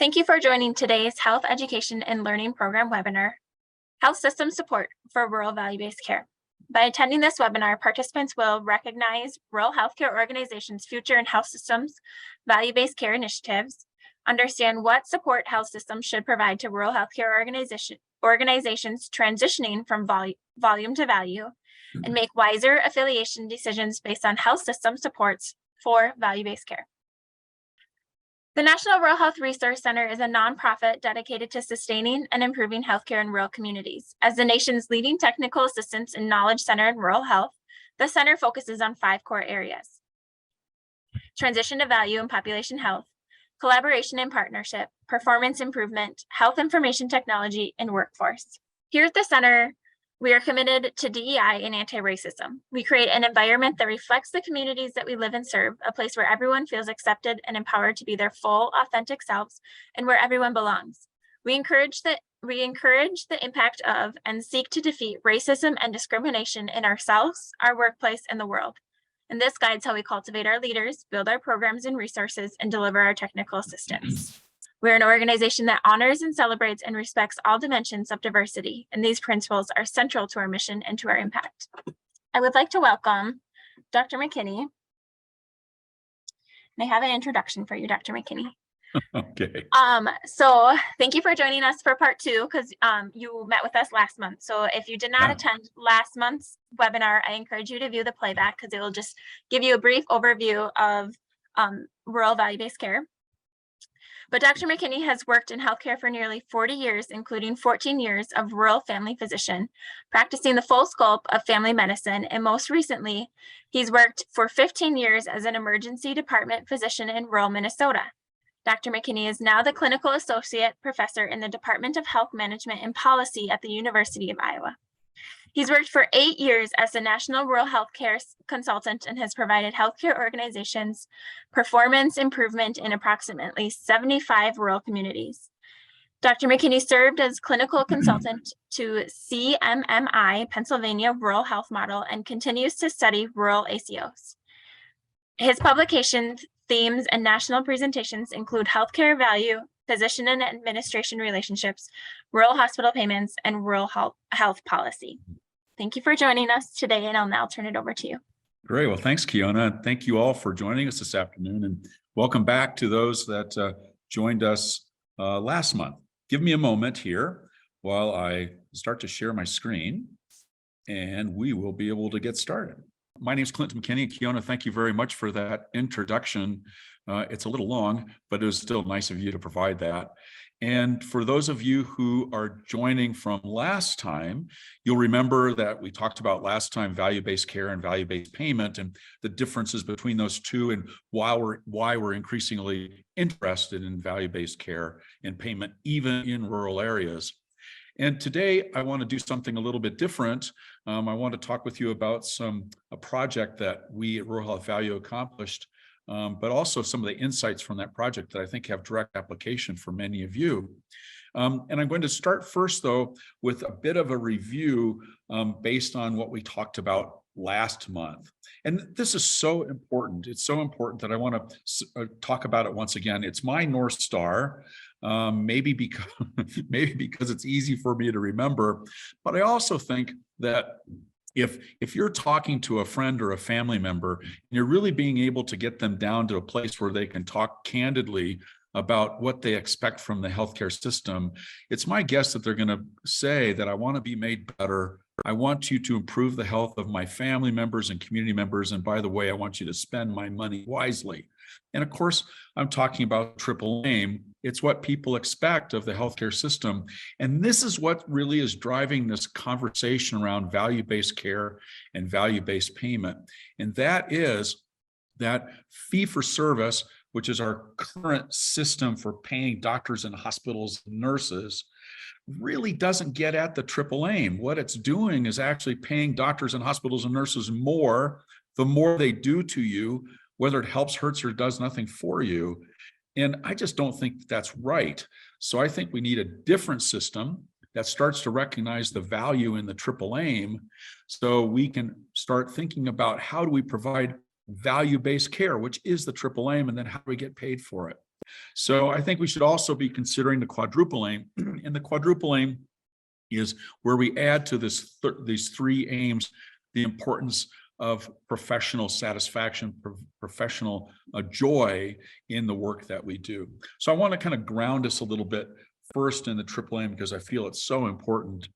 Thank you for joining today's Health Education and Learning Program webinar, Health System Support for Rural Value-Based Care. By attending this webinar, participants will recognize rural healthcare organizations' future and health systems, value-based care initiatives, understand what support health systems should provide to rural healthcare organizations transitioning from volume to value, and make wiser affiliation decisions based on health system supports for value-based care. The National Rural Health Resource Center is a nonprofit dedicated to sustaining and improving healthcare in rural communities. As the nation's leading technical assistance and knowledge center in rural health, the center focuses on 5 core areas: transition to value and population health, collaboration and partnership, performance improvement, health information technology, and workforce. Here at the center, we are committed to DEI and anti-racism. We create an environment that reflects the communities that we live and serve, a place where everyone feels accepted and empowered to be their full, authentic selves, and where everyone belongs. We encourage the impact of and seek to defeat racism and discrimination in ourselves, our workplace, and the world. And this guides how we cultivate our leaders, build our programs and resources, and deliver our technical assistance. We're an organization that honors and celebrates and respects all dimensions of diversity, and these principles are central to our mission and to our impact. I would like to welcome Dr. MacKinney. And I have an introduction for you, Dr. MacKinney. Okay. So thank you for joining us for part 2, because you met with us last month. So if you did not attend last month's webinar, I encourage you to view the playback, because it will just give you a brief overview of rural value-based care. But Dr. MacKinney has worked in healthcare for nearly 40 years, including 14 years of rural family physician, practicing the full scope of family medicine. And most recently, he's worked for 15 years as an emergency department physician in rural Minnesota. Dr. MacKinney is now the clinical associate professor in the Department of Health Management and Policy at the University of Iowa. He's worked for 8 years as a national rural healthcare consultant and has provided healthcare organizations performance improvement in approximately 75 rural communities. Dr. MacKinney served as clinical consultant to CMMI, Pennsylvania Rural Health Model, and continues to study rural ACOs. His publication themes and national presentations include healthcare value, physician and administration relationships, rural hospital payments, and rural health policy. Thank you for joining us today, and I'll now turn it over to you. Great. Well, thanks, Kiona. Thank you all for joining us this afternoon, and welcome back to those that joined us last month. Give me a moment here while I start to share my screen, and we will be able to get started. My name is Clinton MacKinney. Kiona, thank you very much for that introduction. It's a little long, but it was still nice of you to provide that. And for those of you who are joining from last time, you'll remember that we talked about last time value-based care and value-based payment and the differences between those two, and why we're increasingly interested in value-based care and payment, even in rural areas. And today I want to do something a little bit different. I want to talk with you about a project that we at Rural Health Value accomplished, but also some of the insights from that project that I think have direct application for many of you. And I'm going to start first, though, with a bit of a review based on what we talked about last month. And this is so important. It's so important that I want to talk about it once again. It's my North Star, maybe because it's easy for me to remember, but I also think that if you're talking to a friend or a family member, and you're really being able to get them down to a place where they can talk candidly about what they expect from the healthcare system, it's my guess that they're going to say that I want to be made better. I want you to improve the health of my family members and community members. And by the way, I want you to spend my money wisely. And of course, I'm talking about triple aim. It's what people expect of the healthcare system. And this is what really is driving this conversation around value-based care and value-based payment. And that is that fee-for-service, which is our current system for paying doctors and hospitals and nurses, really doesn't get at the triple aim. What it's doing is actually paying doctors and hospitals and nurses more, the more they do to you, whether it helps, hurts, or does nothing for you. And I just don't think that's right. So I think we need a different system that starts to recognize the value in the triple aim, so we can start thinking about how do we provide value-based care, which is the triple aim, and then how do we get paid for it. So I think we should also be considering the quadruple aim. And the quadruple aim is where we add to these three aims the importance of professional satisfaction, professional joy in the work that we do. So I want to kind of ground us a little bit first in the triple aim because I feel it's so important.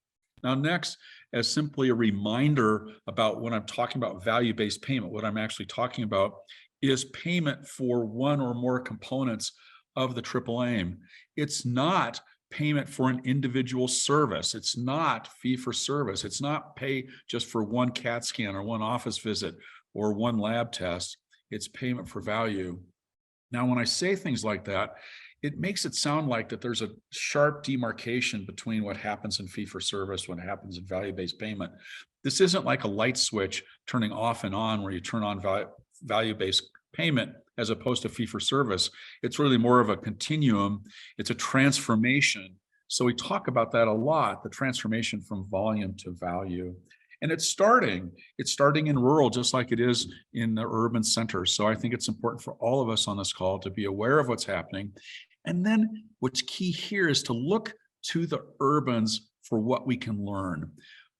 Now, next, as simply a reminder about when I'm talking about value-based payment, what I'm actually talking about is payment for one or more components of the triple aim. It's not payment for an individual service. It's not fee for service. It's not pay just for one CAT scan or one office visit or one lab test. It's payment for value. Now, when I say things like that, it makes it sound like that there's a sharp demarcation between what happens in fee for service, what happens in value-based payment. This isn't like a light switch turning off and on where you turn on value-based payment as opposed to fee for service. It's really more of a continuum. It's a transformation. So we talk about that a lot, the transformation from volume to value. And it's starting in rural, just like it is in the urban centers. So I think it's important for all of us on this call to be aware of what's happening. And then what's key here is to look to the urbans for what we can learn.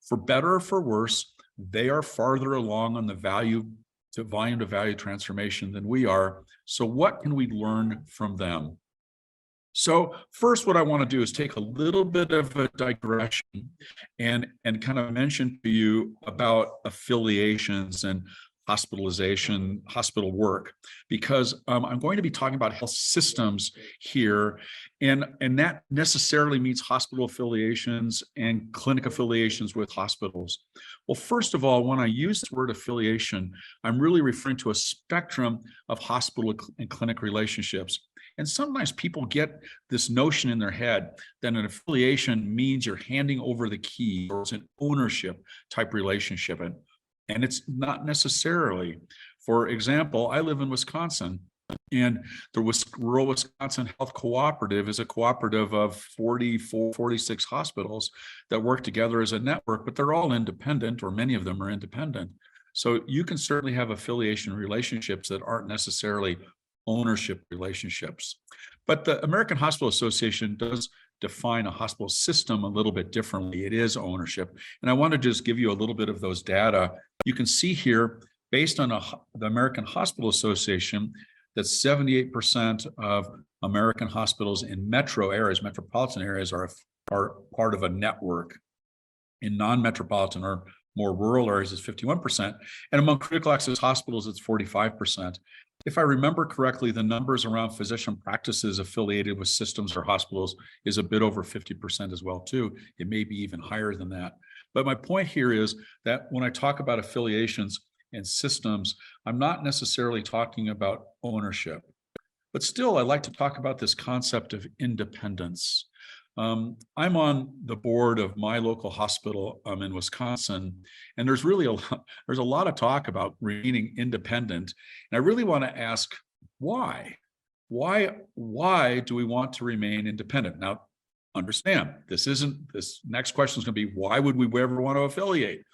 For better or for worse, they are farther along on the volume to value transformation than we are. So what can we learn from them? So first, what I want to do is take a little bit of a digression and kind of mention to you about affiliations and hospitalization, hospital work, because I'm going to be talking about health systems here, and that necessarily means hospital affiliations and clinic affiliations with hospitals. Well, first of all, when I use the word affiliation, I'm really referring to a spectrum of hospital and clinic relationships. And sometimes people get this notion in their head that an affiliation means you're handing over the key, or it's an ownership type relationship. And it's not necessarily. For example, I live in Wisconsin, and the Rural Wisconsin Health Cooperative is a cooperative of 46 hospitals that work together as a network, but they're all independent, or many of them are independent. So you can certainly have affiliation relationships that aren't necessarily ownership relationships. But the American Hospital Association does define a hospital system a little bit differently. It is ownership. And I want to just give you a little bit of those data. You can see here, based on the American Hospital Association, that 78% of American hospitals in metro areas, metropolitan areas, are part of a network. In non-metropolitan or more rural areas, it's 51%. And among critical access hospitals, it's 45%. If I remember correctly, the numbers around physician practices affiliated with systems or hospitals is a bit over 50% as well, too. It may be even higher than that. But my point here is that when I talk about affiliations and systems, I'm not necessarily talking about ownership. But still, I like to talk about this concept of independence. I'm on the board of my local hospital in Wisconsin, and there's really a lot of talk about remaining independent. And I really want to ask why? Why do we want to remain independent? Now, understand, this next question is going to be, why would we ever want to affiliate?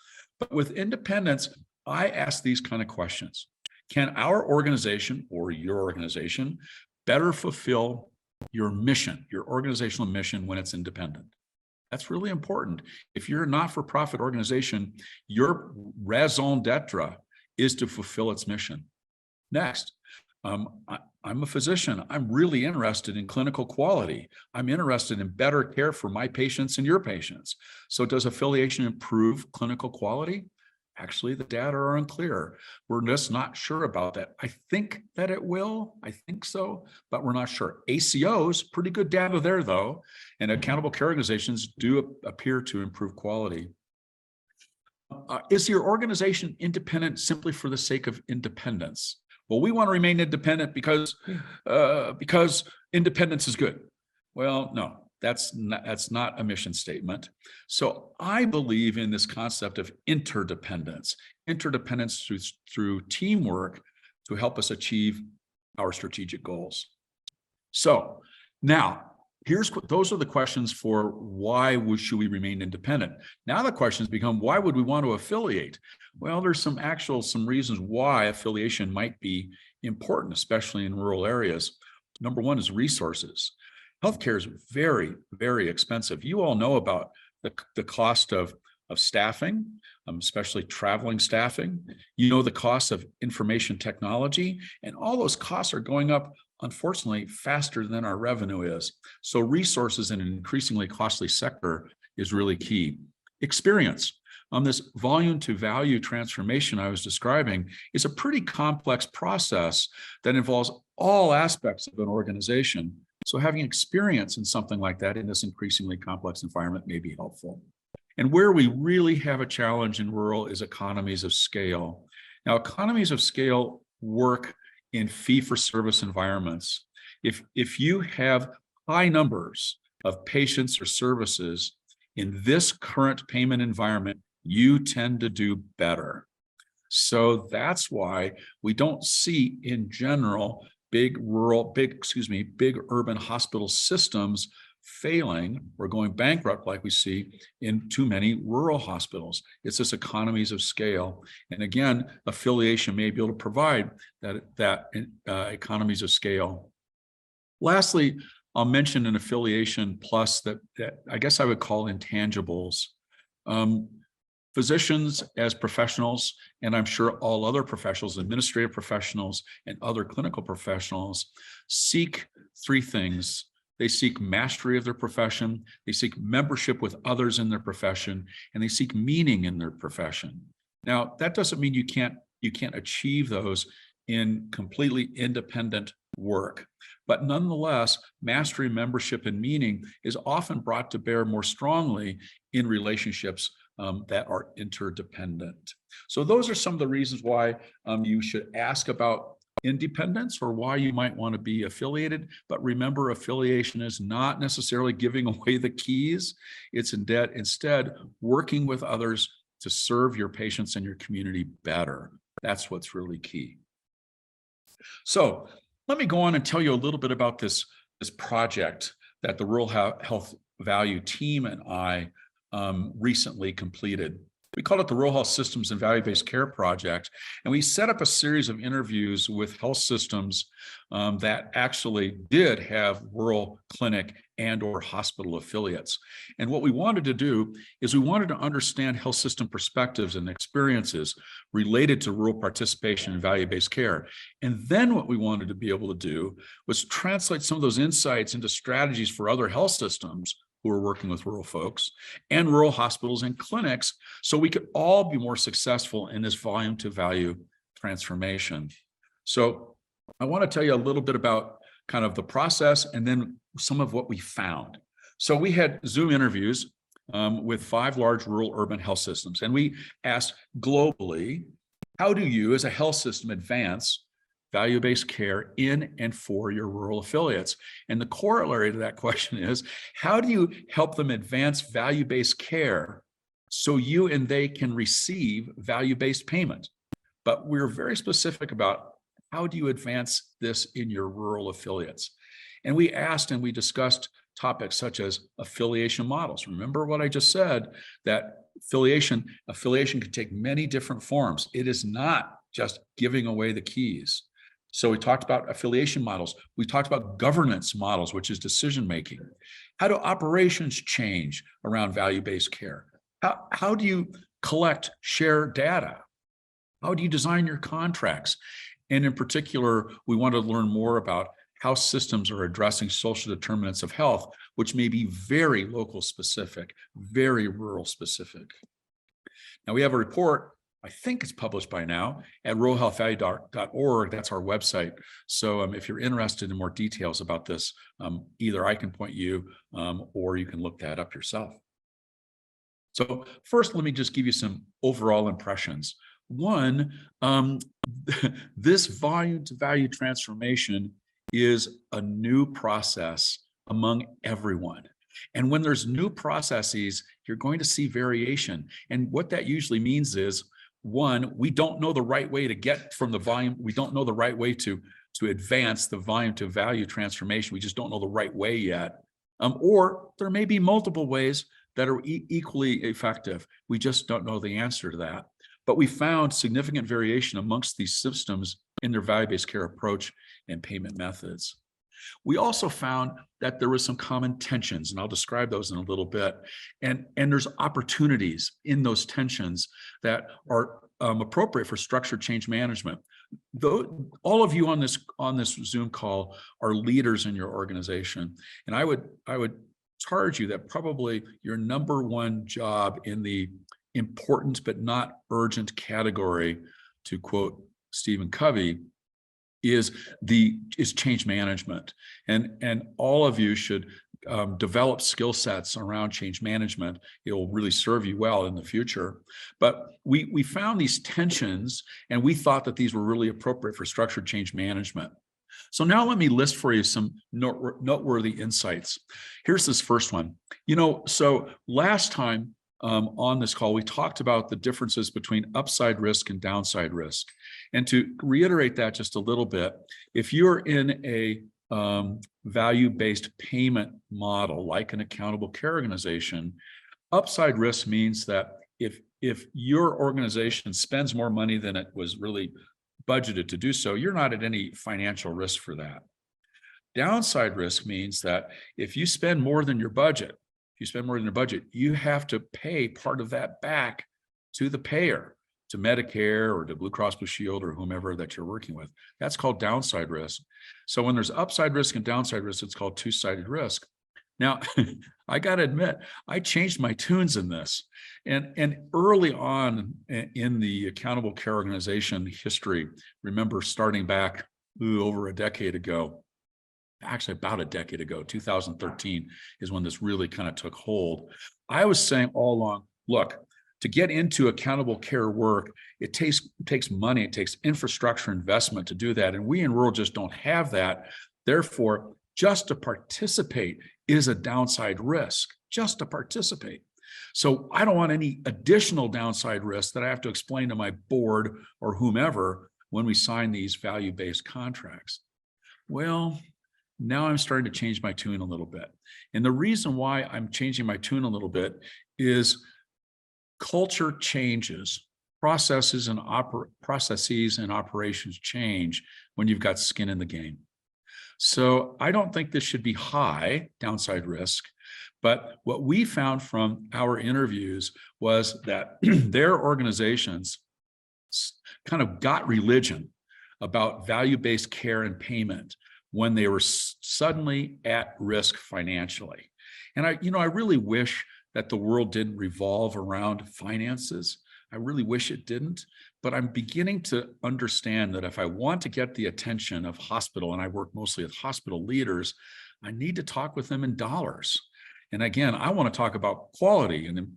But with independence, I ask these kind of questions. Can our organization or your organization better fulfill your mission, your organizational mission, when it's independent? That's really important. If you're a not-for-profit organization, your raison d'etre is to fulfill its mission. Next, I'm a physician. I'm really interested in clinical quality. I'm interested in better care for my patients and your patients. So does affiliation improve clinical quality? Actually, the data are unclear. We're just not sure about that. I think that it will. I think so, but we're not sure. ACOs, pretty good data there, though, and accountable care organizations do appear to improve quality. Is your organization independent simply for the sake of independence? Well, we want to remain independent because independence is good. Well, no. That's not a mission statement. So I believe in this concept of interdependence through teamwork to help us achieve our strategic goals. So now, those are the questions for why should we remain independent. Now the questions become, why would we want to affiliate? Well, there's some reasons why affiliation might be important, especially in rural areas. Number one is resources. Healthcare is very, very expensive. You all know about the cost of staffing, especially traveling staffing. You know the cost of information technology, and all those costs are going up, unfortunately, faster than our revenue is. So resources in an increasingly costly sector is really key. Experience. This volume to value transformation I was describing is a pretty complex process that involves all aspects of an organization. So having experience in something like that in this increasingly complex environment may be helpful. And where we really have a challenge in rural is economies of scale. Now, economies of scale work in fee-for-service environments. If you have high numbers of patients or services in this current payment environment, you tend to do better. So that's why we don't see in general big urban hospital systems failing or going bankrupt like we see in too many rural hospitals. It's this economies of scale. And again, affiliation may be able to provide that economies of scale. Lastly, I'll mention an affiliation plus that I guess I would call intangibles. Physicians as professionals, and I'm sure all other professionals, administrative professionals and other clinical professionals, seek three things. They seek mastery of their profession, they seek membership with others in their profession, and they seek meaning in their profession. Now, that doesn't mean you can't achieve those in completely independent work. But nonetheless, mastery, membership, and meaning is often brought to bear more strongly in relationships that are interdependent. So those are some of the reasons why you should ask about independence or why you might want to be affiliated. But remember, affiliation is not necessarily giving away the keys. It's instead working with others to serve your patients and your community better. That's what's really key. So let me go on and tell you a little bit about this project that the Rural Health Value team and I recently completed. We called it the Rural Health Systems and Value-Based Care Project, and we set up a series of interviews with health systems that actually did have rural clinic and or hospital affiliates. And what we wanted to do is we wanted to understand health system perspectives and experiences related to rural participation in value-based care. And then what we wanted to be able to do was translate some of those insights into strategies for other health systems who are working with rural folks and rural hospitals and clinics, so we could all be more successful in this volume to value transformation. So I want to tell you a little bit about kind of the process and then some of what we found. So we had Zoom interviews with 5 large rural urban health systems, and we asked globally, how do you as a health system advance value-based care in and for your rural affiliates? And the corollary to that question is, how do you help them advance value-based care so you and they can receive value-based payment? But we're very specific about how do you advance this in your rural affiliates? And we asked and we discussed topics such as affiliation models. Remember what I just said, that affiliation can take many different forms. It is not just giving away the keys. So we talked about affiliation models. We talked about governance models, which is decision-making. How do operations change around value-based care? How do you collect, share data? How do you design your contracts? And in particular, we want to learn more about how systems are addressing social determinants of health, which may be very local specific, very rural specific. Now we have a report, I think it's published by now, at ruralhealthvalue.org. That's our website. So if you're interested in more details about this, either I can point you or you can look that up yourself. So first, let me just give you some overall impressions. One, this volume to value transformation is a new process among everyone. And when there's new processes, you're going to see variation. And what that usually means is, one, we don't know the right way to get from the volume. We don't know the right way to advance the volume to value transformation. We just don't know the right way yet. Or there may be multiple ways that are equally effective. We just don't know the answer to that. But we found significant variation amongst these systems in their value-based care approach and payment methods. We also found that there was some common tensions, and I'll describe those in a little bit. And there's opportunities in those tensions that are appropriate for structured change management. Though all of you on this Zoom call are leaders in your organization, and I would charge you that probably your number one job in the important but not urgent category, to quote Stephen Covey, is change management. And all of you should develop skill sets around change management. It will really serve you well in the future. But we found these tensions, and we thought that these were really appropriate for structured change management. So now let me list for you some noteworthy insights. Here's this first one. So last time on this call, we talked about the differences between upside risk and downside risk. And to reiterate that just a little bit, if you're in a value-based payment model, like an accountable care organization, upside risk means that if your organization spends more money than it was really budgeted to do so, you're not at any financial risk for that. Downside risk means that if you spend more than your budget, you have to pay part of that back to the payer, to Medicare or to Blue Cross Blue Shield or whomever that you're working with. That's called downside risk. So when there's upside risk and downside risk, it's called two-sided risk. Now, I got to admit, I changed my tunes in this. And early on in the accountable care organization history, remember starting back over a decade ago, actually about a decade ago, 2013 is when this really kind of took hold. I was saying all along, look, to get into accountable care work, it takes money, it takes infrastructure investment to do that. And we in rural just don't have that. Therefore, just to participate is a downside risk, just to participate. So I don't want any additional downside risk that I have to explain to my board or whomever when we sign these value-based contracts. Well, now I'm starting to change my tune a little bit. And the reason why I'm changing my tune a little bit is culture changes, processes and operations change when you've got skin in the game. So I don't think this should be high downside risk, but what we found from our interviews was that their organizations kind of got religion about value-based care and payment when they were suddenly at risk financially. And I really wish that the world didn't revolve around finances. I really wish it didn't, but I'm beginning to understand that if I want to get the attention of hospital, and I work mostly with hospital leaders, I need to talk with them in dollars. And again, I want to talk about quality and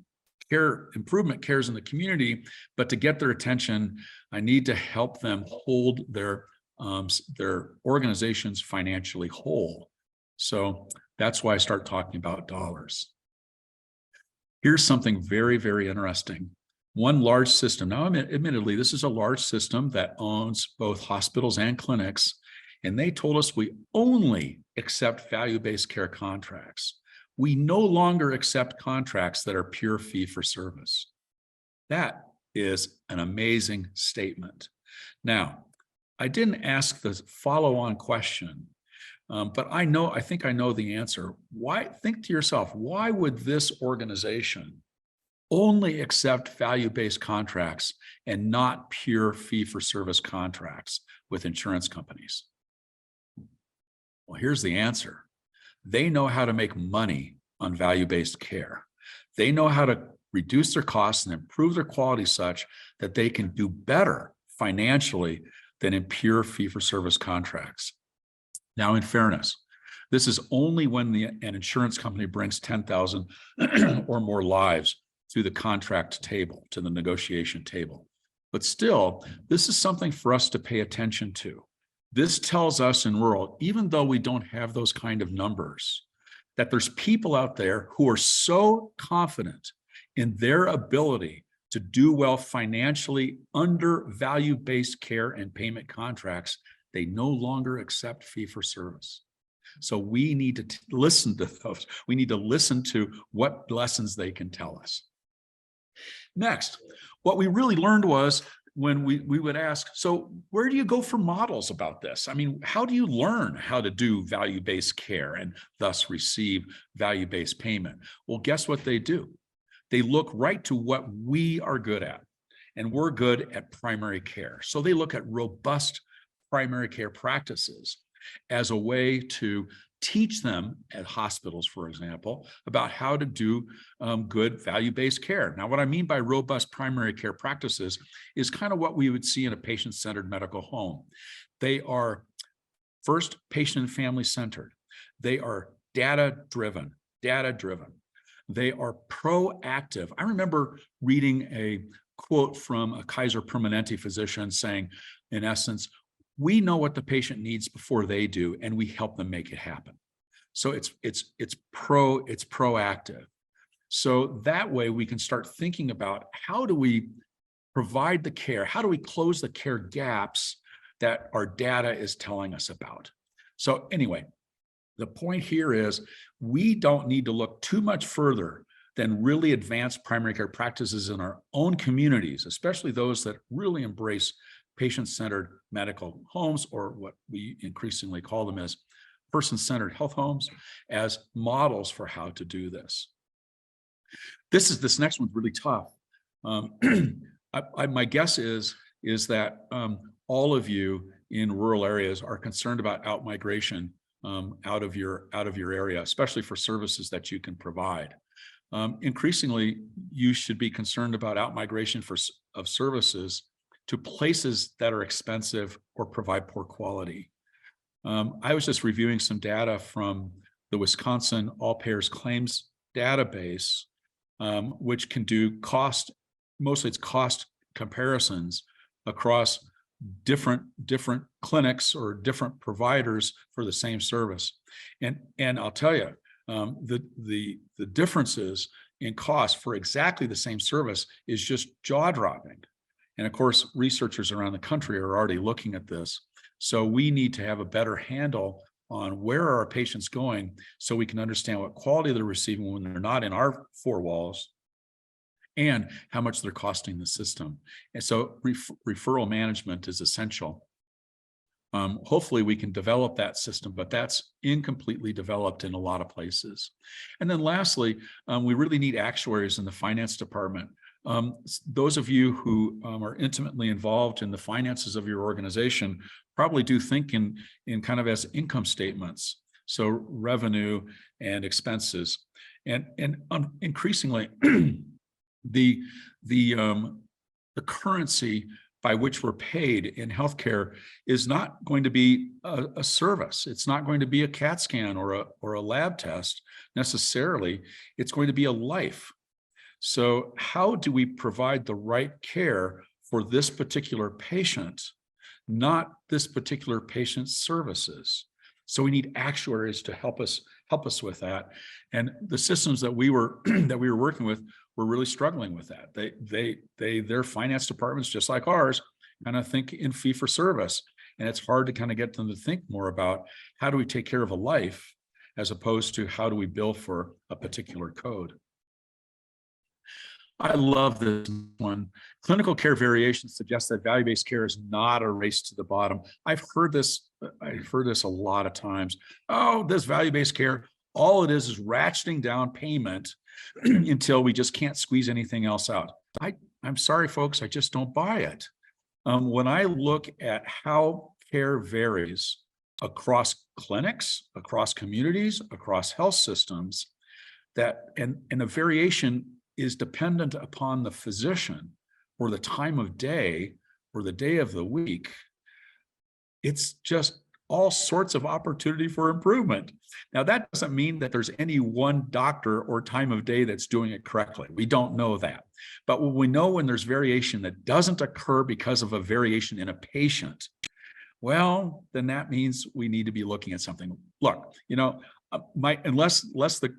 care improvement cares in the community, but to get their attention, I need to help them hold their organizations financially whole. So that's why I start talking about dollars. Here's something very, very interesting. One large system, now admittedly, this is a large system that owns both hospitals and clinics, and they told us we only accept value-based care contracts. We no longer accept contracts that are pure fee for service. That is an amazing statement. Now, I didn't ask the follow-on question, but I think I know the answer. Think to yourself, why would this organization only accept value-based contracts and not pure fee-for-service contracts with insurance companies? Well, here's the answer. They know how to make money on value-based care. They know how to reduce their costs and improve their quality such that they can do better financially than in pure fee-for-service contracts. Now, in fairness, this is only when an insurance company brings 10,000 or more lives to the contract table, to the negotiation table. But still, this is something for us to pay attention to. This tells us in rural, even though we don't have those kind of numbers, that there's people out there who are so confident in their ability to do well financially under value-based care and payment contracts, they no longer accept fee-for-service. So we need to listen to those. We need to listen to what lessons they can tell us. Next, what we really learned was when we would ask, so where do you go for models about this? I mean, how do you learn how to do value-based care and thus receive value-based payment? Well, guess what they do? They look right to what we are good at, and we're good at primary care. So they look at robust primary care practices as a way to teach them at hospitals, for example, about how to do good value-based care. Now, what I mean by robust primary care practices is kind of what we would see in a patient-centered medical home. They are first patient and family-centered. They are data-driven. They are proactive. I remember reading a quote from a Kaiser Permanente physician saying, in essence, we know what the patient needs before they do, and we help them make it happen. So it's proactive. So that way we can start thinking about how do we provide the care? How do we close the care gaps that our data is telling us about? So anyway, the point here is we don't need to look too much further than really advanced primary care practices in our own communities, especially those that really embrace patient-centered medical homes, or what we increasingly call them as person-centered health homes, as models for how to do this. This next one's really tough. My guess is that all of you in rural areas are concerned about outmigration out of your area, especially for services that you can provide. Increasingly, you should be concerned about outmigration of services to places that are expensive or provide poor quality. I was just reviewing some data from the Wisconsin All Payers Claims database, which can do mostly it's cost comparisons across different clinics or different providers for the same service. And I'll tell you, the differences in cost for exactly the same service is just jaw-dropping. And of course, researchers around the country are already looking at this. So we need to have a better handle on where are our patients going so we can understand what quality they're receiving when they're not in our four walls and how much they're costing the system. And so referral management is essential. Hopefully we can develop that system, but that's incompletely developed in a lot of places. And then lastly, we really need actuaries in the finance department. Those of you who are intimately involved in the finances of your organization probably do think in kind of as income statements, so revenue and expenses, and increasingly the currency by which we're paid in healthcare is not going to be a service. It's not going to be a CAT scan or a lab test necessarily. It's going to be a life. So how do we provide the right care for this particular patient, not this particular patient's services? So we need actuaries to help us with that. And the systems that we were working with were really struggling with that. Their finance departments, just like ours, kind of think in fee for service. And it's hard to kind of get them to think more about how do we take care of a life as opposed to how do we bill for a particular code. I love this one. Clinical care variation suggests that value-based care is not a race to the bottom. I've heard this a lot of times. Oh, this value-based care, all it is ratcheting down payment until we just can't squeeze anything else out. I'm sorry, folks, I just don't buy it. When I look at how care varies across clinics, across communities, across health systems, and the variation is dependent upon the physician or the time of day or the day of the week, it's just all sorts of opportunity for improvement. Now, that doesn't mean that there's any one doctor or time of day that's doing it correctly. We don't know that. But we know when there's variation that doesn't occur because of a variation in a patient, well, then that means we need to be looking at something. Look, unless the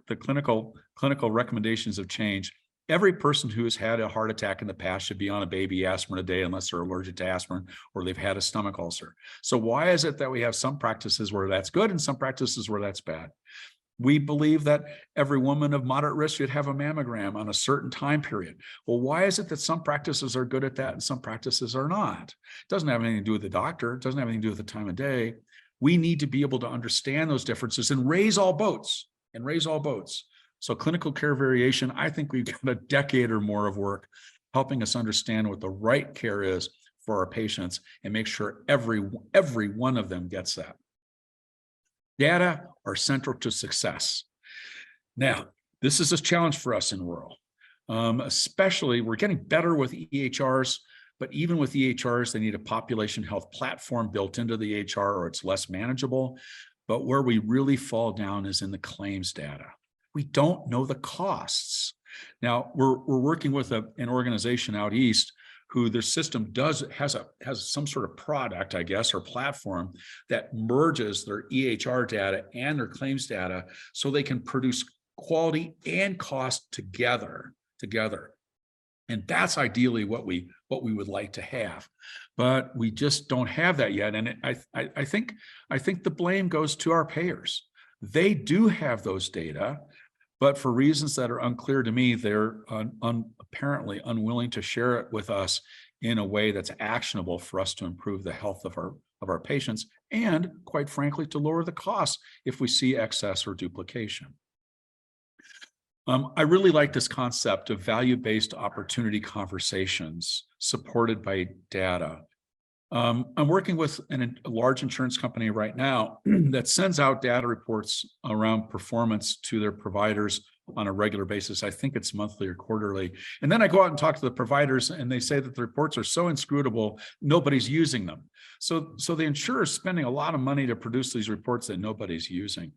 clinical recommendations have changed, every person who has had a heart attack in the past should be on a baby aspirin a day unless they're allergic to aspirin or they've had a stomach ulcer. So why is it that we have some practices where that's good and some practices where that's bad? We believe that every woman of moderate risk should have a mammogram on a certain time period. Well, why is it that some practices are good at that and some practices are not? It doesn't have anything to do with the doctor. It doesn't have anything to do with the time of day. We need to be able to understand those differences and raise all boats So clinical care variation, I think we've got a decade or more of work helping us understand what the right care is for our patients and make sure every one of them gets that. Data are central to success. Now, this is a challenge for us in rural. Especially, we're getting better with EHRs, but even with EHRs, they need a population health platform built into the EHR or it's less manageable. But where we really fall down is in the claims data. We don't know the costs. Now, we're working with an organization out east who their system has some sort of product, I guess, or platform that merges their EHR data and their claims data so they can produce quality and cost together. And that's ideally what we would like to have, but we just don't have that yet. And I think the blame goes to our payers. They do have those data, but for reasons that are unclear to me, they're apparently unwilling to share it with us in a way that's actionable for us to improve the health of our patients and, quite frankly, to lower the costs if we see excess or duplication. I really like this concept of value-based opportunity conversations supported by data. I'm working with a large insurance company right now that sends out data reports around performance to their providers on a regular basis. I think it's monthly or quarterly. And then I go out and talk to the providers and they say that the reports are so inscrutable, nobody's using them. So the insurer is spending a lot of money to produce these reports that nobody's using.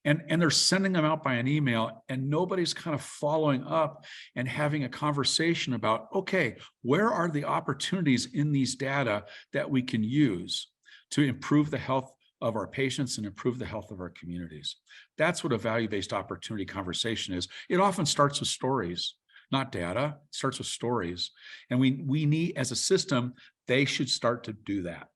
And they're sending them out by an email and nobody's kind of following up and having a conversation about, okay, where are the opportunities in these data that we can use to improve the health of our patients and improve the health of our communities? That's what a value-based opportunity conversation is. It often starts with stories, not data. It starts with stories. And we need, as a system, they should start to do that.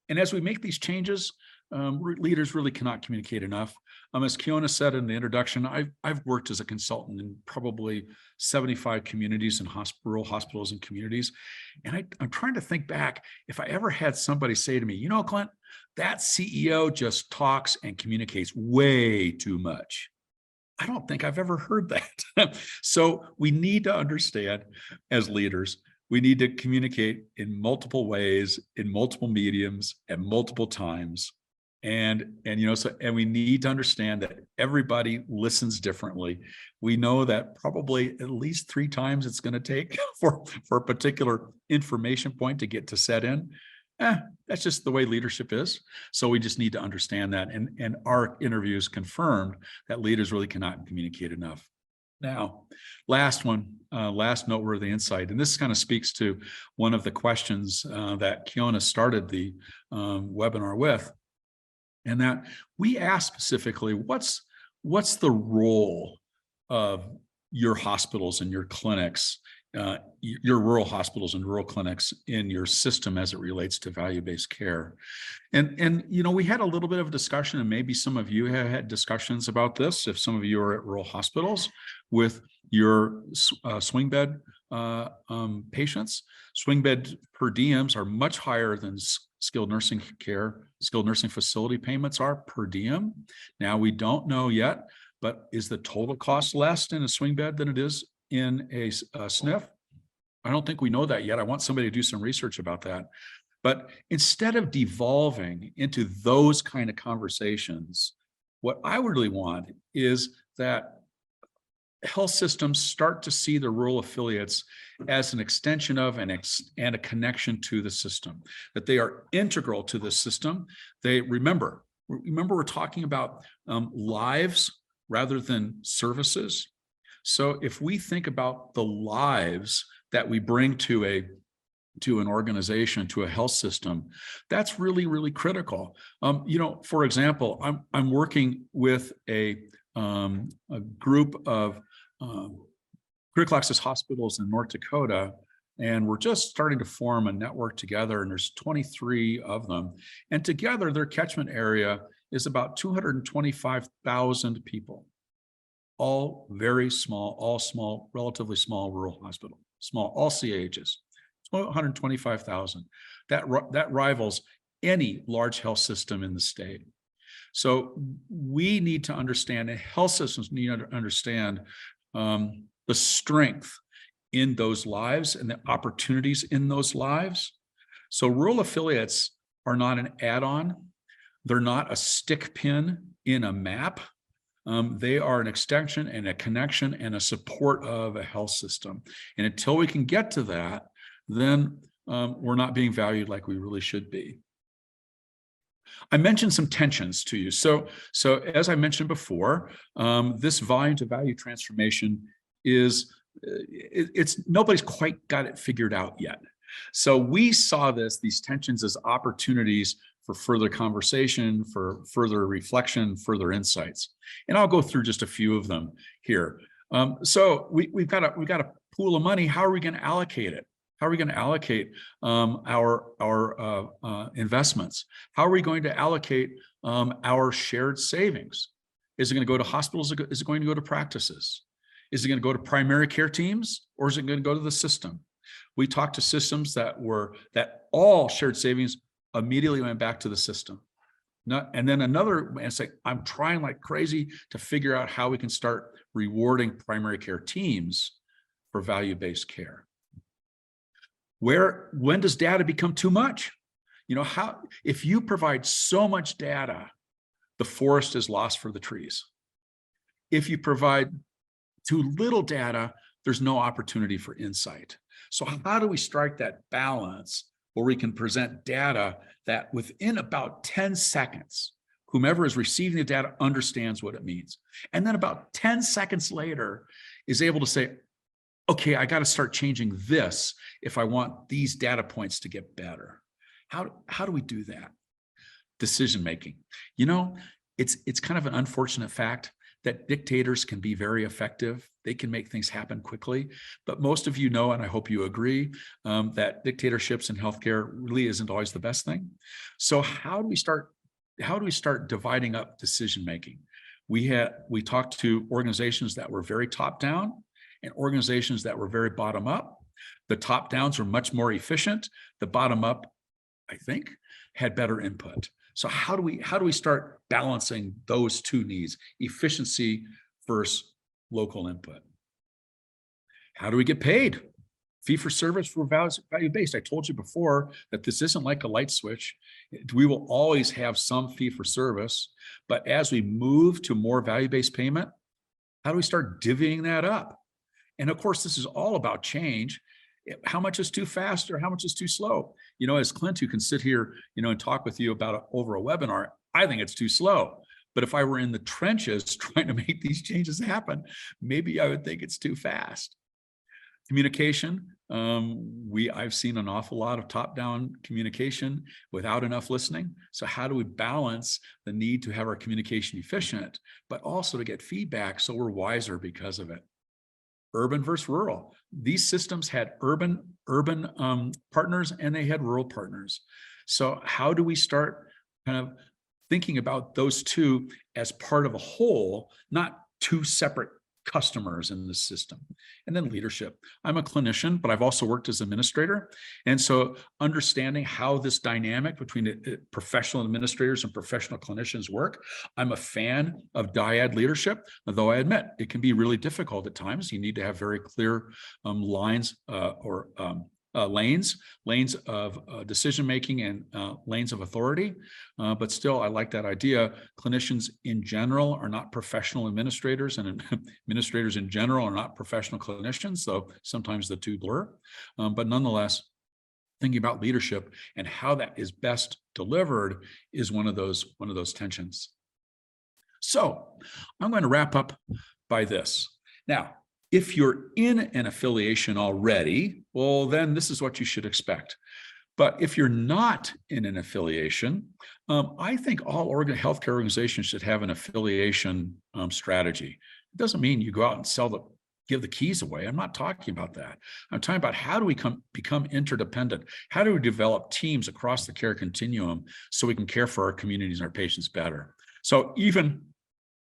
And as we make these changes, leaders really cannot communicate enough. As Kiona said in the introduction, I've worked as a consultant in probably 75 communities and rural hospitals and communities. And I'm trying to think back if I ever had somebody say to me, you know, Clint, that CEO just talks and communicates way too much. I don't think I've ever heard that. So we need to understand as leaders, we need to communicate in multiple ways, in multiple mediums, at multiple times. And we need to understand that everybody listens differently. We know that probably at least 3 times it's going to take for a particular information point to get to set in. That's just the way leadership is. So we just need to understand that. And our interviews confirmed that leaders really cannot communicate enough. Now, last noteworthy insight, and this kind of speaks to one of the questions that Kiona started the webinar with. And that we asked specifically, what's the role of your hospitals and your clinics, your rural hospitals and rural clinics in your system as it relates to value-based care? And we had a little bit of a discussion, and maybe some of you have had discussions about this. If some of you are at rural hospitals with your swing bed patients, swing bed per diems are much higher than skilled nursing facility payments are per diem. Now, we don't know yet, but is the total cost less in a swing bed than it is in a SNF? I don't think we know that yet. I want somebody to do some research about that. But instead of devolving into those kind of conversations, what I really want is that health systems start to see the rural affiliates as an extension of and a connection to the system, that they are integral to the system. They remember we're talking about lives rather than services. So if we think about the lives that we bring to an organization, to a health system, that's really, really critical. For example, I'm working with a group of critical access hospitals in North Dakota, and we're just starting to form a network together, and there's 23 of them. And together, their catchment area is about 225,000 people, all very small, all small, relatively small rural hospital, small, all CAHs, 125,000. That rivals any large health system in the state. So we need to understand, and health systems need to understand the strength in those lives and the opportunities in those lives. So rural affiliates are not an add-on. They're not a stick pin in a map. They are an extension and a connection and a support of a health system. And until we can get to that, then we're not being valued like we really should be. I mentioned some tensions to you. So as I mentioned before, this volume to value transformation is, it's nobody's quite got it figured out yet. So we saw these tensions as opportunities for further conversation, for further reflection, further insights. And I'll go through just a few of them here. So we've got a pool of money. How are we going to allocate it? How are we going to allocate our investments? How are we going to allocate our shared savings? Is it going to go to hospitals? Is it going to go to practices? Is it going to go to primary care teams, or is it going to go to the system? We talked to systems that all shared savings immediately went back to the system. And then and it's like, I'm trying like crazy to figure out how we can start rewarding primary care teams for value-based care. When does data become too much? If you provide so much data, the forest is lost for the trees. If you provide too little data, there's no opportunity for insight. So how do we strike that balance where we can present data that within about 10 seconds, whomever is receiving the data understands what it means. And then about 10 seconds later is able to say, okay, I got to start changing this if I want these data points to get better. How do we do that? Decision-making. It's kind of an unfortunate fact that dictators can be very effective. They can make things happen quickly. But most of you know, and I hope you agree, that dictatorships in healthcare really isn't always the best thing. So how do we start dividing up decision-making? We talked to organizations that were very top-down and organizations that were very bottom-up. The top-downs were much more efficient. The bottom-up, I think, had better input. So how do we start balancing those two needs, efficiency versus local input? How do we get paid? Fee for service for value-based. I told you before that this isn't like a light switch. We will always have some fee for service, but as we move to more value-based payment, how do we start divvying that up? And of course, this is all about change. How much is too fast or how much is too slow? As Clint, who can sit here, and talk with you about it over a webinar, I think it's too slow. But if I were in the trenches trying to make these changes happen, maybe I would think it's too fast. Communication. I've seen an awful lot of top-down communication without enough listening. So how do we balance the need to have our communication efficient, but also to get feedback so we're wiser because of it? Urban versus rural. These systems had urban partners and they had rural partners. So how do we start kind of thinking about those two as part of a whole, not two separate customers in the system? And then leadership. I'm a clinician, but I've also worked as administrator. And so understanding how this dynamic between professional administrators and professional clinicians work, I'm a fan of dyad leadership, although I admit it can be really difficult at times. You need to have very clear lines or lanes of decision-making and lanes of authority. But still, I like that idea. Clinicians in general are not professional administrators, and administrators in general are not professional clinicians, so sometimes the two blur. But nonetheless, thinking about leadership and how that is best delivered is one of those tensions. So I'm going to wrap up by this. Now, if you're in an affiliation already, well, then this is what you should expect. But if you're not in an affiliation, I think all healthcare organizations should have an affiliation strategy. It doesn't mean you go out and give the keys away. I'm not talking about that. I'm talking about how do we become interdependent? How do we develop teams across the care continuum so we can care for our communities and our patients better? So even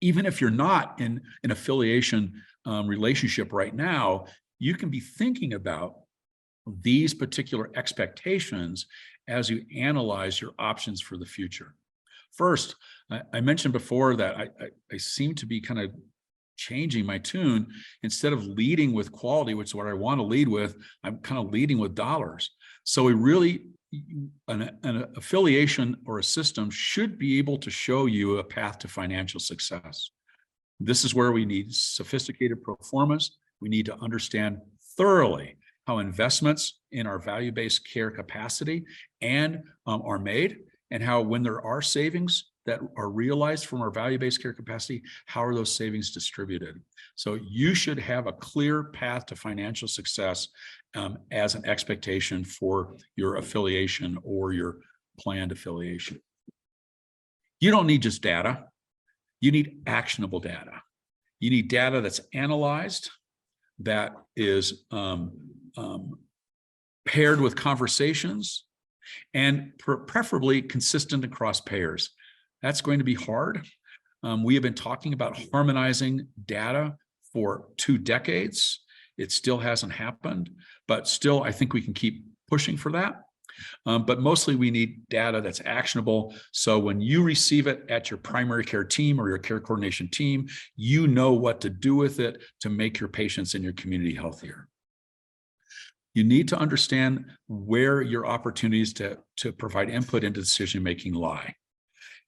if you're not in an affiliation relationship right now, you can be thinking about these particular expectations as you analyze your options for the future. First, I mentioned before that I seem to be kind of changing my tune. Instead of leading with quality, which is what I want to lead with, I'm kind of leading with dollars. So we really, an affiliation or a system should be able to show you a path to financial success. This is where we need sophisticated pro formas. We need to understand thoroughly how investments in our value-based care capacity and are made, and how when there are savings that are realized from our value-based care capacity, how are those savings distributed? So you should have a clear path to financial success as an expectation for your affiliation or your planned affiliation. You don't need just data. You need actionable data. You need data that's analyzed, that is paired with conversations, and preferably consistent across payers. That's going to be hard. We have been talking about harmonizing data for 2 decades. It still hasn't happened, but still, I think we can keep pushing for that. But mostly we need data that's actionable. So when you receive it at your primary care team or your care coordination team, you know what to do with it to make your patients in your community healthier. You need to understand where your opportunities to provide input into decision-making lie.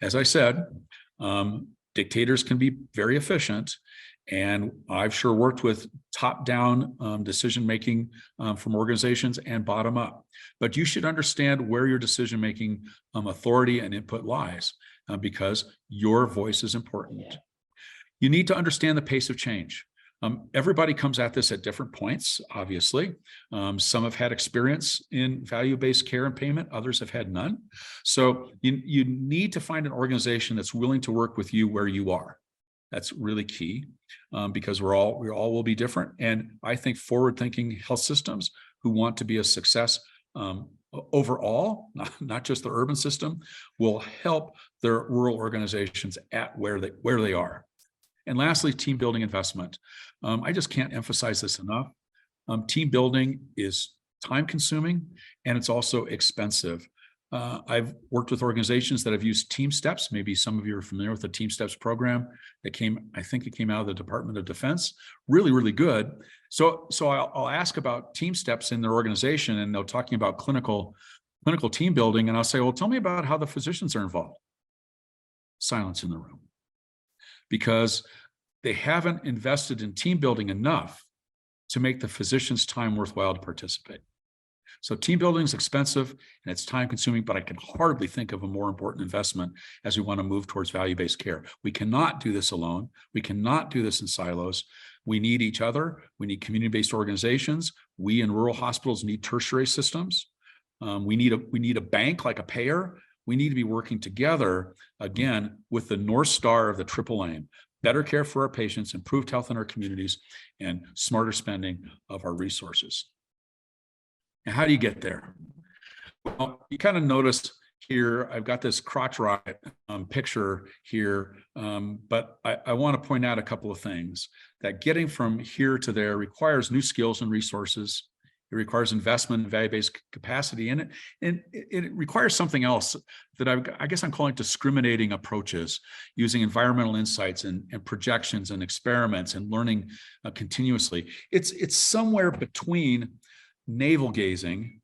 As I said, dictators can be very efficient, and I've sure worked with top-down decision-making from organizations and bottom-up. But you should understand where your decision-making authority and input lies, because your voice is important. You need to understand the pace of change. Everybody comes at this at different points, obviously. Some have had experience in value-based care and payment, others have had none. So you need to find an organization that's willing to work with you where you are. That's really key, because we all will be different. And I think forward-thinking health systems who want to be a success overall, not just the urban system, will help their rural organizations at where they are. And lastly, team building investment. I just can't emphasize this enough. Team building is time consuming and it's also expensive. I've worked with organizations that have used team steps. Maybe some of you are familiar with the team steps program that I think it came out of the Department of Defense. Really, really good. So I'll ask about team steps in their organization, and they're talking about clinical team building. And I'll say, well, tell me about how the physicians are involved. Silence in the room. Because they haven't invested in team building enough to make the physician's time worthwhile to participate. So team building is expensive and it's time consuming, but I can hardly think of a more important investment as we want to move towards value-based care. We cannot do this alone. We cannot do this in silos. We need each other. We need community-based organizations. We in rural hospitals need tertiary systems. We need a bank like a payer. We need to be working together, again, with the North Star of the triple aim: better care for our patients, improved health in our communities, and smarter spending of our resources. Now, how do you get there? Well, you kind of notice here, I've got this crotch rocket picture here, but I want to point out a couple of things. That getting from here to there requires new skills and resources. It requires investment in value-based capacity, and it requires something else that I guess I'm calling discriminating approaches, using environmental insights and projections and experiments and learning continuously. It's somewhere between navel gazing,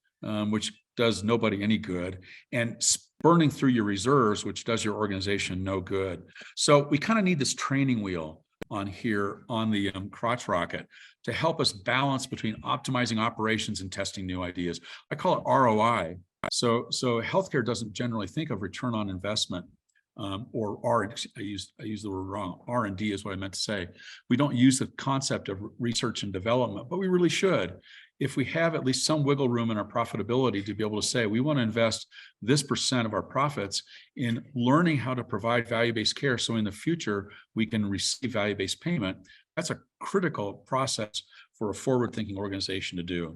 which does nobody any good, and burning through your reserves, which does your organization no good. So we kind of need this training wheel on here on the crotch rocket to help us balance between optimizing operations and testing new ideas. I call it ROI. So healthcare doesn't generally think of return on investment, or I used the word wrong. R&D is what I meant to say. We don't use the concept of research and development, but we really should. If we have at least some wiggle room in our profitability to be able to say, we want to invest this % of our profits in learning how to provide value-based care, so in the future we can receive value-based payment, that's a critical process for a forward-thinking organization to do.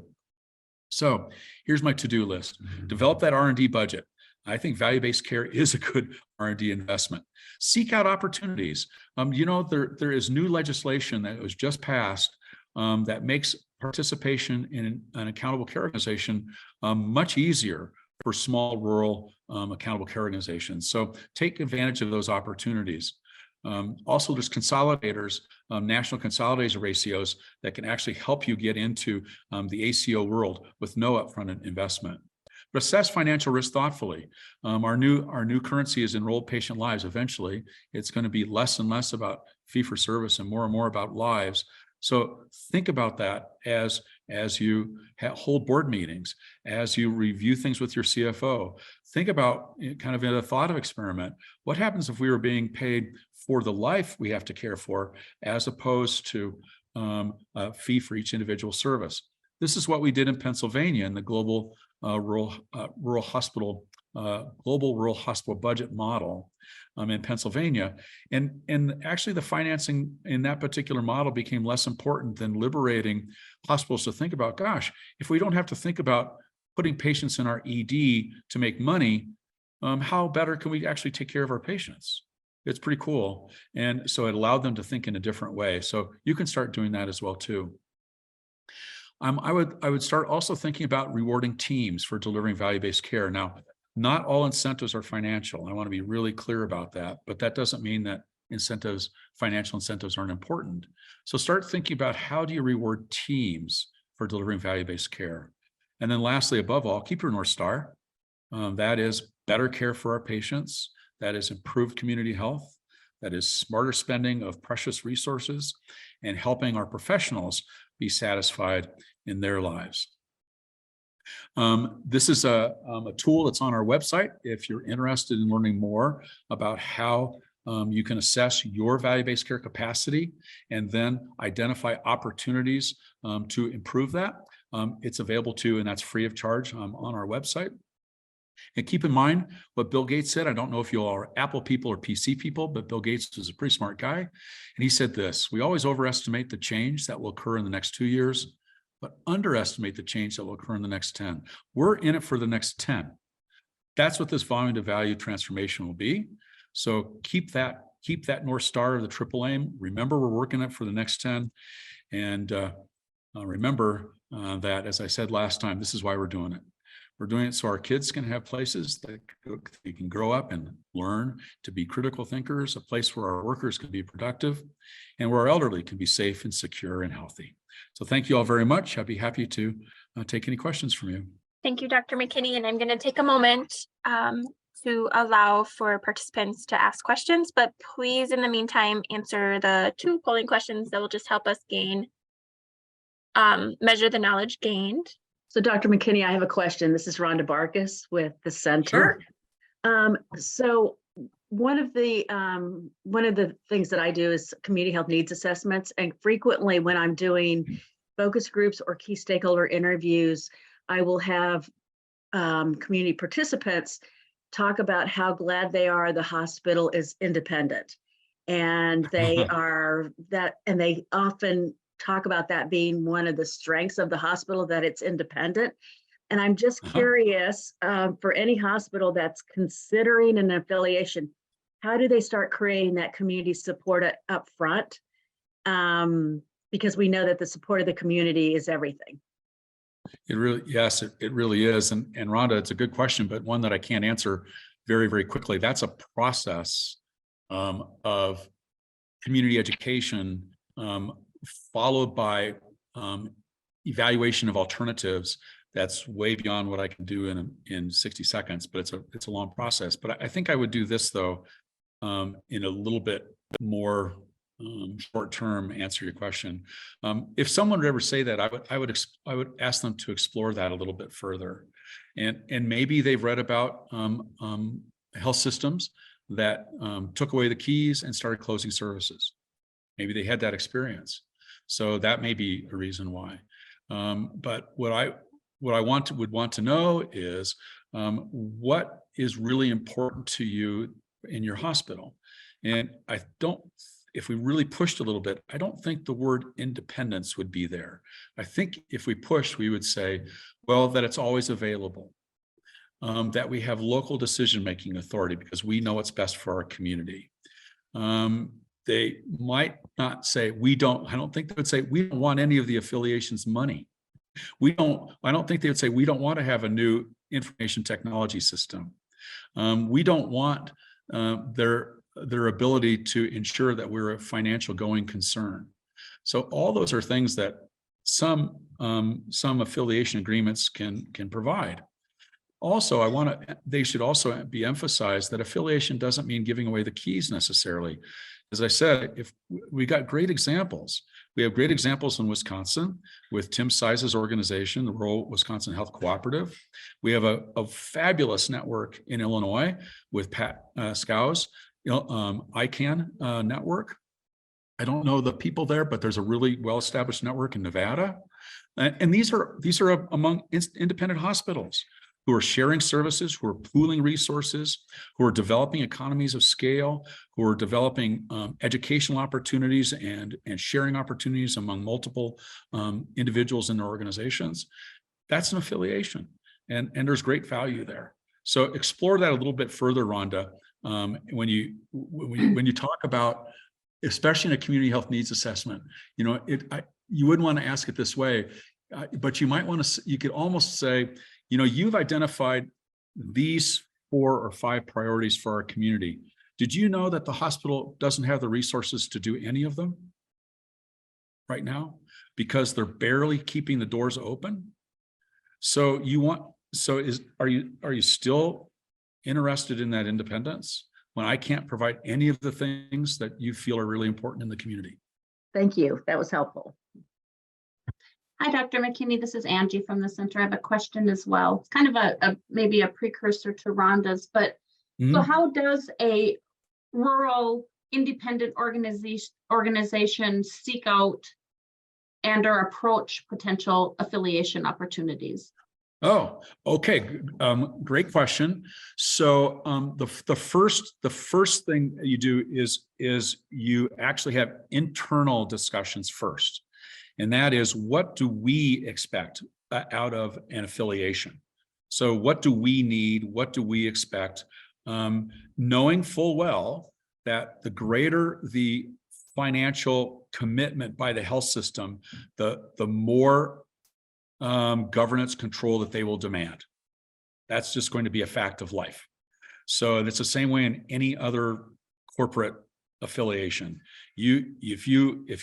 So here's my to-do list. Develop that R&D budget. I think value-based care is a good R&D investment. Seek out opportunities. There is new legislation that was just passed that makes participation in an accountable care organization much easier for small rural accountable care organizations. So take advantage of those opportunities. Also, there's consolidators, national consolidators of ACOs that can actually help you get into the ACO world with no upfront investment. But assess financial risk thoughtfully. Our new currency is enrolled patient lives. Eventually, it's going to be less and less about fee for service and more about lives. So think about that as you hold board meetings, as you review things with your CFO. Think about kind of in a thought experiment. What happens if we were being paid for the life we have to care for, as opposed to a fee for each individual service? This is what we did in Pennsylvania in the global rural hospital budget model in Pennsylvania. And actually the financing in that particular model became less important than liberating hospitals to think about, gosh, if we don't have to think about putting patients in our ED to make money, how better can we actually take care of our patients? It's pretty cool. And so it allowed them to think in a different way. So you can start doing that as well too. I would start also thinking about rewarding teams for delivering value-based care. Now, not all incentives are financial. I want to be really clear about that, but that doesn't mean that financial incentives aren't important. So start thinking about, how do you reward teams for delivering value-based care? And then lastly, above all, keep your North Star. That is better care for our patients. That is improved community health. That is smarter spending of precious resources and helping our professionals be satisfied in their lives. This is a tool that's on our website if you're interested in learning more about how you can assess your value-based care capacity and then identify opportunities to improve that. It's available to, and that's free of charge on our website. And keep in mind what Bill Gates said. I don't know if you all are Apple people or PC people, but Bill Gates was a pretty smart guy. And he said this: we always overestimate the change that will occur in the next 2 years, but underestimate the change that will occur in the next 10. We're in it for the next 10. That's what this volume to value transformation will be. So keep that North Star of the triple aim. Remember, we're working it for the next 10. And remember that, as I said last time, this is why we're doing it. We're doing it so our kids can have places that they can grow up and learn to be critical thinkers, a place where our workers can be productive, and where our elderly can be safe and secure and healthy. So thank you all very much. I'd be happy to take any questions from you. Thank you, Dr. MacKinney. And I'm going to take a moment to allow for participants to ask questions, but please, in the meantime, answer the 2 polling questions that will just help us measure the knowledge gained. So Dr. MacKinney, I have a question. This is Rhonda Barkus with the center. Sure. So one of the things that I do is community health needs assessments. And frequently when I'm doing focus groups or key stakeholder interviews, I will have community participants talk about how glad they are the hospital is independent. And they are that, and they often talk about that being one of the strengths of the hospital, that it's independent. And I'm just curious, for any hospital that's considering an affiliation, how do they start creating that community support up front? Because we know that the support of the community is everything. Yes, it really is. And Rhonda, it's a good question, but one that I can't answer very, very quickly. That's a process of community education, followed by evaluation of alternatives. That's way beyond what I can do in 60 seconds, but it's a long process. But I think I would do this though, in a little bit more short-term answer your question. If someone would ever say that, I would ask them to explore that a little bit further, and maybe they've read about health systems that took away the keys and started closing services. Maybe they had that experience. So that may be a reason why. But what I would want to know is what is really important to you in your hospital. And if we really pushed a little bit, I don't think the word independence would be there. I think if we pushed, we would say, well, that it's always available. that we have local decision-making authority because we know what's best for our community. They might not say, I don't think they would say, we don't want any of the affiliations money. I don't think they would say, we don't want to have a new information technology system. We don't want their ability to ensure that we're a financial going concern. So all those are things that some affiliation agreements can provide. Also, they should also be emphasized that affiliation doesn't mean giving away the keys necessarily. As I said, if we got great examples, we have great examples in Wisconsin with Tim Size's organization, the Rural Wisconsin Health Cooperative. We have a fabulous network in Illinois with Pat Skow's ICANN network. I don't know the people there, but there's a really well-established network in Nevada. And these are among independent hospitals who are sharing services, who are pooling resources, who are developing economies of scale, who are developing educational opportunities and sharing opportunities among multiple individuals in their organizations. That's an affiliation, and there's great value there. So explore that a little bit further, Rhonda, when you talk about, especially in a community health needs assessment. You wouldn't want to ask it this way, but you might want to. You could almost say, you've identified these 4 or 5 priorities for our community. Did you know that the hospital doesn't have the resources to do any of them right now because they're barely keeping the doors open? So are you still interested in that independence when I can't provide any of the things that you feel are really important in the community? Thank you. That was helpful. Hi, Dr. McKinney. This is Angie from the center. I have a question as well. It's kind of maybe a precursor to Rhonda's, but so how does a rural independent organization seek out and or approach potential affiliation opportunities? Oh, okay. Great question. So the first thing that you do is you actually have internal discussions first. And that is, what do we expect out of an affiliation? So what do we need? What do we expect? Knowing full well that the greater the financial commitment by the health system, the more governance control that they will demand. That's just going to be a fact of life. So it's the same way in any other corporate affiliation. If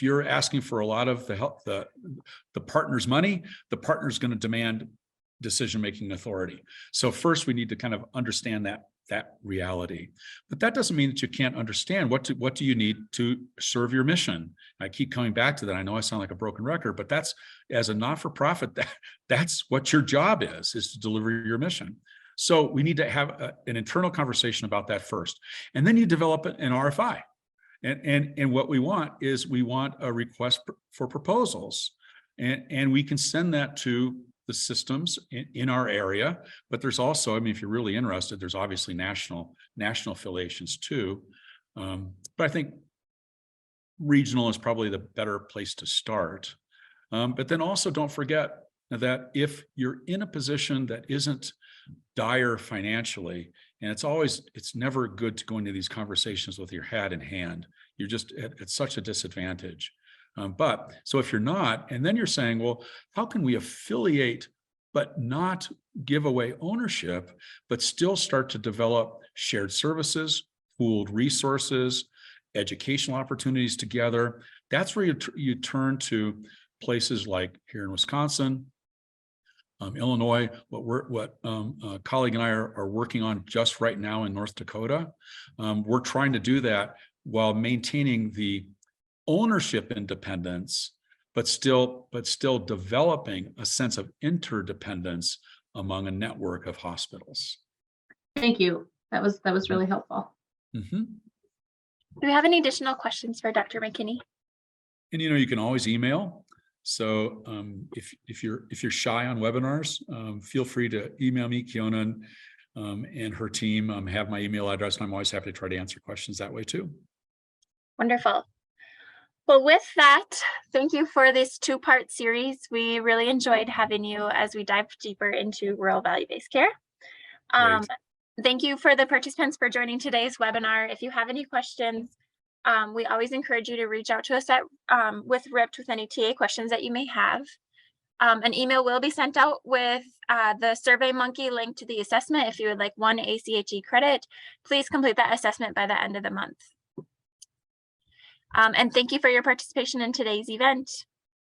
you're asking for a lot of the partner's money, the partner's going to demand decision-making authority. So first, we need to kind of understand that reality. But that doesn't mean that you can't understand what do you need to serve your mission. I keep coming back to that. I know I sound like a broken record, but that's, as a not-for-profit, that's what your job is to deliver your mission. So we need to have an internal conversation about that first. And then you develop an RFI. And what we want is a request for proposals. And we can send that to the systems in our area, but there's also, if you're really interested, there's obviously national affiliations too. But I think regional is probably the better place to start. But then also don't forget that if you're in a position that isn't dire financially, and it's never good to go into these conversations with your hat in hand. You're just at such a disadvantage. But so if you're not, and then you're saying, well, how can we affiliate but not give away ownership, but still start to develop shared services, pooled resources, educational opportunities together? That's where you turn to places like here in Wisconsin, Illinois, what a colleague and I are working on just right now in North Dakota. We're trying to do that while maintaining the ownership independence, but still developing a sense of interdependence among a network of hospitals. Thank you. That was really helpful. Mm-hmm. Do we have any additional questions for Dr. McKinney? And you can always email. So if you're shy on webinars, feel free to email me, Kiona, and her team. Have my email address, and I'm always happy to try to answer questions that way too. Wonderful. Well, with that, thank you for this 2-part series. We really enjoyed having you as we dive deeper into rural value-based care. Thank you for the participants for joining today's webinar. If you have any questions, we always encourage you to reach out to us at with RIPT with any TA questions that you may have. An email will be sent out with the SurveyMonkey link to the assessment. If you would like 1 ACHE credit, please complete that assessment by the end of the month. And thank you for your participation in today's event.